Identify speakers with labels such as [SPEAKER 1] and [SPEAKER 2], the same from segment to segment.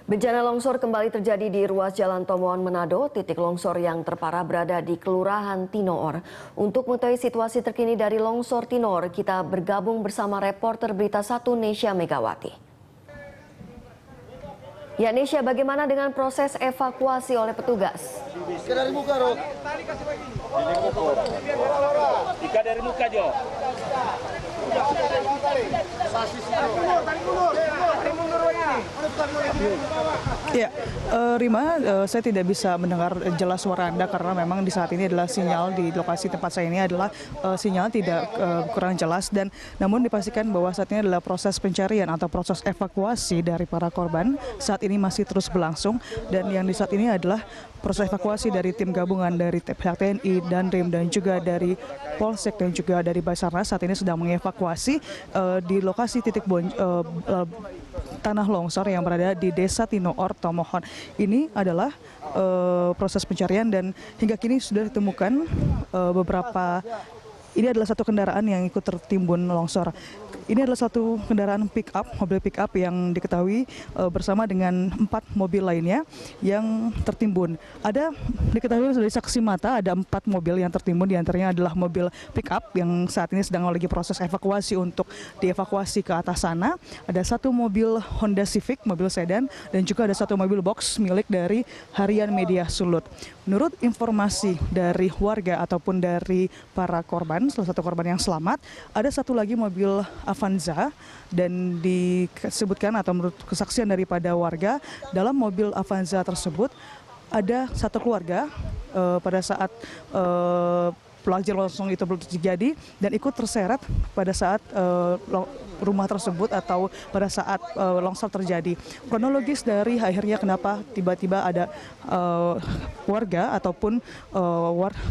[SPEAKER 1] Bencana longsor kembali terjadi di ruas Jalan Tomohon Manado. Titik longsor yang terparah berada di Kelurahan Tinoor. Untuk mengetahui situasi terkini dari longsor Tinoor, kita bergabung bersama reporter Berita 1 Nesya Megawati. Ya Nesya, bagaimana dengan proses evakuasi oleh petugas?
[SPEAKER 2] Dari muka, Rok.
[SPEAKER 3] Ika dari muka, Jo.
[SPEAKER 4] Ya, Rima, saya tidak bisa mendengar jelas suara Anda karena memang di saat ini adalah sinyal di lokasi tempat saya ini adalah sinyal tidak kurang jelas, dan namun dipastikan bahwa saat ini adalah proses pencarian atau proses evakuasi dari para korban saat ini masih terus berlangsung, dan yang di saat ini adalah proses evakuasi dari tim gabungan dari pihak TNI dan RIM dan juga dari Polsek dan juga dari Basarnas saat ini sedang mengevakuasi di lokasi titik tanah longsor yang berada di Desa Tinoor, Tomohon. Ini adalah proses pencarian dan hingga kini sudah ditemukan beberapa. Ini adalah satu kendaraan yang ikut tertimbun longsor. Ini adalah satu kendaraan mobil pick up yang diketahui bersama dengan 4 mobil lainnya yang tertimbun. Ada diketahui dari saksi mata ada 4 mobil yang tertimbun, diantaranya adalah mobil pick up yang saat ini sedang lagi proses evakuasi untuk dievakuasi ke atas sana. Ada satu mobil Honda Civic, mobil sedan, dan juga ada satu mobil box milik dari Harian Media Sulut. Menurut informasi dari warga ataupun dari para korban, salah satu korban yang selamat, ada satu lagi mobil Avanza, dan disebutkan atau menurut kesaksian daripada warga, dalam mobil Avanza tersebut ada satu keluarga pada saat banjir longsor itu terjadi dan ikut terseret pada saat rumah tersebut atau pada saat longsor terjadi. Kronologis dari akhirnya kenapa tiba-tiba ada warga ataupun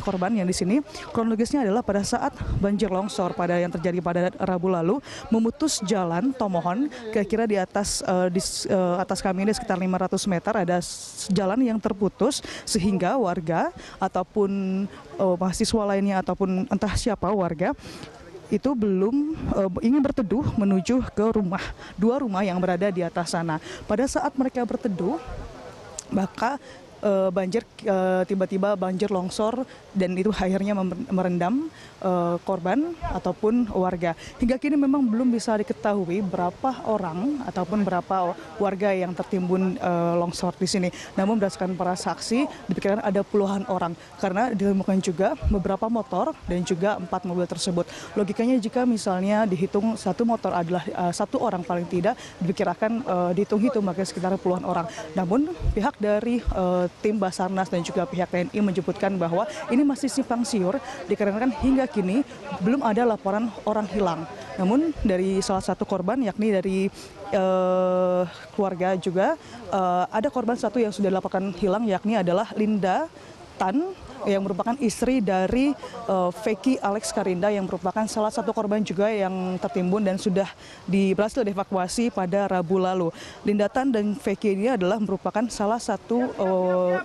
[SPEAKER 4] korban yang di sini, kronologisnya adalah pada saat banjir longsor yang terjadi pada Rabu lalu memutus jalan Tomohon, kira-kira di atas kami ini sekitar 500 meter ada jalan yang terputus sehingga warga ataupun mahasiswa lainnya ataupun entah siapa warga itu belum ingin berteduh menuju ke dua rumah yang berada di atas sana. Pada saat mereka berteduh, maka tiba-tiba banjir longsor dan itu akhirnya merendam korban ataupun warga. Hingga kini memang belum bisa diketahui berapa orang ataupun berapa warga yang tertimbun longsor di sini. Namun berdasarkan para saksi diperkirakan ada puluhan orang karena ditemukan juga beberapa motor dan juga 4 mobil tersebut. Logikanya jika misalnya dihitung satu motor adalah satu orang paling tidak, diperkirakan dihitung-hitung maka sekitar puluhan orang. Namun pihak dari tim Basarnas dan juga pihak TNI menyebutkan bahwa ini masih simpang siur dikarenakan hingga kini belum ada laporan orang hilang. Namun dari salah satu korban yakni dari keluarga juga ada korban satu yang sudah dilaporkan hilang yakni adalah Linda Tan yang merupakan istri dari Veki Alex Karinda yang merupakan salah satu korban juga yang tertimbun dan sudah berhasil dievakuasi pada Rabu lalu. Linda Tan dan Veki ini adalah merupakan salah satu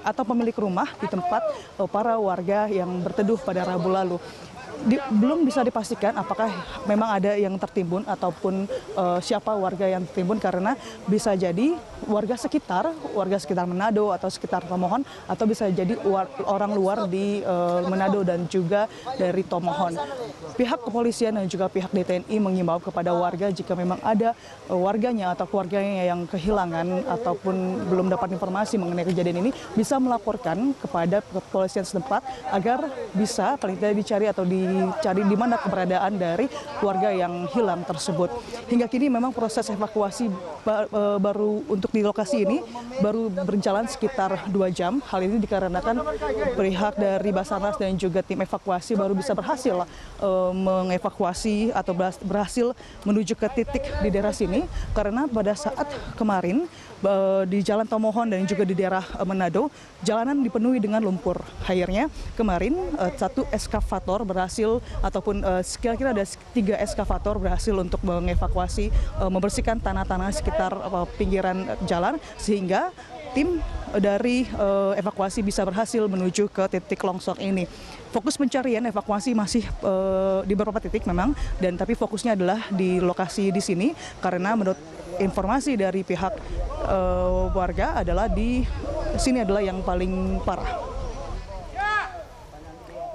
[SPEAKER 4] atau pemilik rumah di tempat para warga yang berteduh pada Rabu lalu. Belum bisa dipastikan apakah memang ada yang tertimbun ataupun siapa warga yang tertimbun karena bisa jadi warga sekitar Manado atau sekitar Tomohon atau bisa jadi orang luar di Manado dan juga dari Tomohon. Pihak kepolisian dan juga pihak TNI mengimbau kepada warga jika memang ada warganya atau keluarganya yang kehilangan ataupun belum dapat informasi mengenai kejadian ini bisa melaporkan kepada kepolisian setempat agar bisa paling tidak dicari atau dicari di mana keberadaan dari keluarga yang hilang tersebut. Hingga kini memang proses evakuasi baru untuk di lokasi ini baru berjalan sekitar 2 jam. Hal ini dikarenakan pihak dari Basarnas dan juga tim evakuasi baru bisa berhasil mengevakuasi atau berhasil menuju ke titik di daerah sini karena pada saat kemarin di Jalan Tomohon dan juga di daerah Manado jalanan dipenuhi dengan lumpur. Akhirnya kemarin satu eskavator berhasil ataupun kira-kira ada 3 eskavator berhasil untuk mengevakuasi membersihkan tanah-tanah sekitar pinggiran jalan sehingga tim dari evakuasi bisa berhasil menuju ke titik longsor ini. Fokus pencarian evakuasi masih di beberapa titik memang, dan tapi fokusnya adalah di lokasi di sini karena menurut informasi dari pihak warga adalah di sini adalah yang paling parah.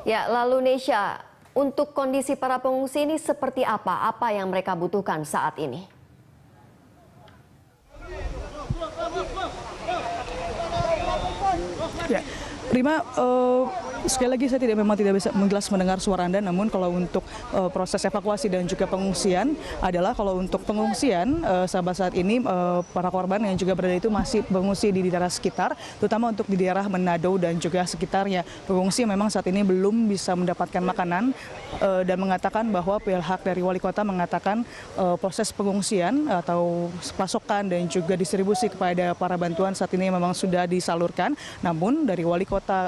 [SPEAKER 1] Ya, lalu Nesya, untuk kondisi para pengungsi ini seperti apa? Apa yang mereka butuhkan saat ini?
[SPEAKER 4] Ya, Rima, sekali lagi saya memang tidak bisa jelas mendengar suara Anda, namun kalau untuk proses evakuasi dan juga pengungsian adalah kalau untuk pengungsian sampai saat ini para korban yang juga berada itu masih mengungsi di daerah sekitar, terutama untuk di daerah Manado dan juga sekitarnya. Pengungsi memang saat ini belum bisa mendapatkan makanan dan mengatakan bahwa pihak dari wali kota mengatakan proses pengungsian atau pasokan dan juga distribusi kepada para bantuan saat ini memang sudah disalurkan, namun dari wali kota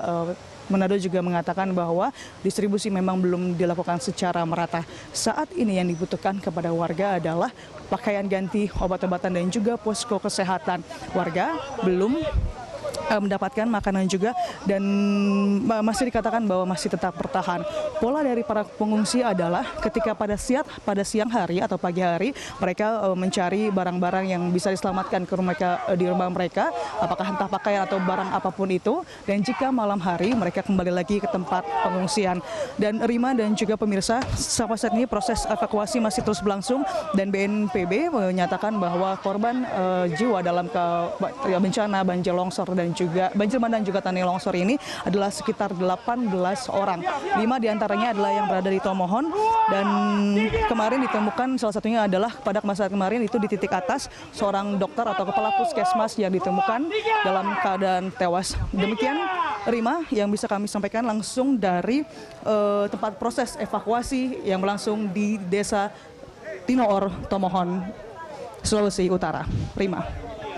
[SPEAKER 4] Manado juga mengatakan bahwa distribusi memang belum dilakukan secara merata. Saat ini yang dibutuhkan kepada warga adalah pakaian ganti, obat-obatan dan juga posko kesehatan. Warga belum mendapatkan makanan juga dan masih dikatakan bahwa masih tetap bertahan. Pola dari para pengungsi adalah ketika pada siang hari atau pagi hari mereka mencari barang-barang yang bisa diselamatkan di rumah mereka, apakah entah pakaian atau barang apapun itu, dan jika malam hari mereka kembali lagi ke tempat pengungsian. Dan Rima dan juga pemirsa, sampai saat ini proses evakuasi masih terus berlangsung dan BNPB menyatakan bahwa korban jiwa dalam bencana banjir longsor dan juga banjir bandang juga tanah longsor ini adalah sekitar 18 orang. 5 diantaranya adalah yang berada di Tomohon, dan kemarin ditemukan salah satunya adalah pada masa kemarin itu di titik atas seorang dokter atau kepala puskesmas yang ditemukan dalam keadaan tewas. Demikian Rima yang bisa kami sampaikan langsung dari tempat proses evakuasi yang berlangsung di Desa Tinoor, Tomohon, Sulawesi Utara. Rima.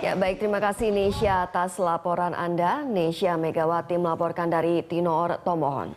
[SPEAKER 1] Ya, baik, terima kasih Nesya atas laporan Anda. Nesya Megawati melaporkan dari Tinoor, Tomohon.